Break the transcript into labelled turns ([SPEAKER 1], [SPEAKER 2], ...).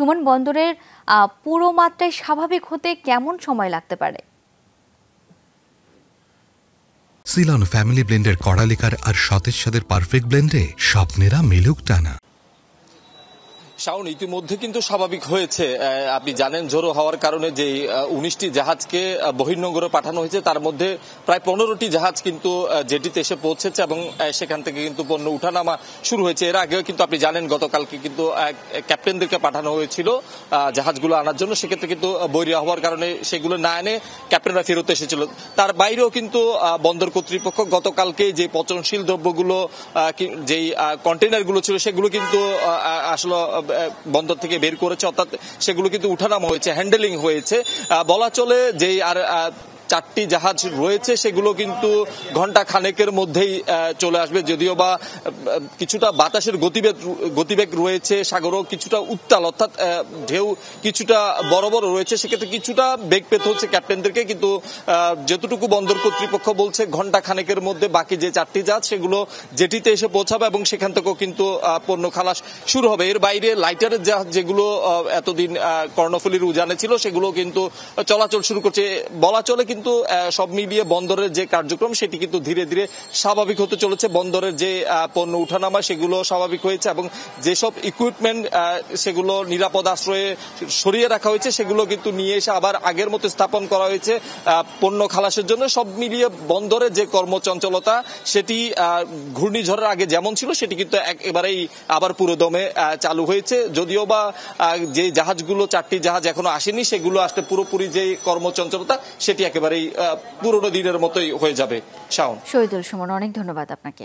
[SPEAKER 1] সুমন, বন্দরের পুরো মাত্রায় স্বাভাবিক হতে কেমন সময় লাগতে পারে?
[SPEAKER 2] সিলন ফ্যামিলি ব্লেন্ডের কড়ালিকার আর সতেজ স্বাদের পারফেক্ট ব্লেন্ডে স্বপ্নেরা মেলুক টানা।
[SPEAKER 3] শাওন, ইতিমধ্যে কিন্তু স্বাভাবিক হয়েছে। আপনি জানেন ঝোড়ো হওয়ার কারণে যে 19টি জাহাজকে বহির্নোঙরে পাঠানো হয়েছে, তার মধ্যে প্রায় 15টি জাহাজ কিন্তু জেটিতে এসে পৌঁছেছে এবং সেখান থেকে কিন্তু পণ্য উঠানামা শুরু হয়েছে। এর আগেও কিন্তু আপনি জানেন গতকালকে কিন্তু ক্যাপ্টেনদেরকে পাঠানো হয়েছিল জাহাজগুলো আনার জন্য। সেক্ষেত্রে কিন্তু বৈরী হওয়ার কারণে সেগুলো না এনে ক্যাপ্টেনরা ফেরত এসেছিল। তার বাইরেও কিন্তু বন্দর কর্তৃপক্ষ গতকালকে যে পচনশীল দ্রব্যগুলো, যেই কন্টেনারগুলো ছিল সেগুলো কিন্তু আসলে বন্দর থেকে বের করেছে, অর্থাৎ সেগুলো কিন্তু উঠানামা হয়েছে, হ্যান্ডেলিং হয়েছে। বলা চলে যে আর 4টি জাহাজ রয়েছে সেগুলো কিন্তু ঘন্টা খানেকের মধ্যেই চলে আসবে, যদিও বা কিছুটা বাতাসের গতিবেগ রয়েছে, সাগরও কিছুটা উত্তাল, অর্থাৎ ঢেউ কিছুটা বড় বড় রয়েছে। সেক্ষেত্রে কিছুটা বেগ পেতে হচ্ছে ক্যাপ্টেনদেরকে, কিন্তু যতটুকু বন্দর কর্তৃপক্ষ বলছে ঘন্টা খানেকের মধ্যে বাকি যে 4টি জাহাজ সেগুলো জেটিতে এসে পৌঁছাবে এবং সেখান থেকেও কিন্তু পণ্য খালাস শুরু হবে। এর বাইরে লাইটারের জাহাজ যেগুলো এতদিন কর্ণফুলীর উজানে ছিল সেগুলো কিন্তু চলাচল শুরু করছে। বলা চলে কিন্তু সব মিলিয়ে বন্দরের যে কার্যক্রম সেটি কিন্তু ধীরে ধীরে স্বাভাবিক হতে চলেছে। বন্দরের যে পণ্য উঠানামা সেগুলো স্বাভাবিক হয়েছে এবং যেসব ইকুইপমেন্ট সেগুলো নিরাপদ আশ্রয়ে সরিয়ে রাখা হয়েছে সেগুলো কিন্তু নিয়ে এসে আবার আগের মতো স্থাপন করা হয়েছে পণ্য খালাসের জন্য। সব মিলিয়ে বন্দরের যে কর্মচঞ্চলতা সেটি ঘূর্ণিঝড়ের আগে যেমন ছিল সেটি কিন্তু একেবারেই আবার পুরো দমে চালু হয়েছে। যদিও বা যে জাহাজগুলো 4টি জাহাজ এখনো আসেনি সেগুলো আসলে পুরোপুরি যে কর্মচঞ্চলতা সেটি একেবারেই পুরোনো দিনের মতোই হয়ে যাবে। শাওন,
[SPEAKER 1] শহীদুল সুমন, অনেক ধন্যবাদ আপনাকে।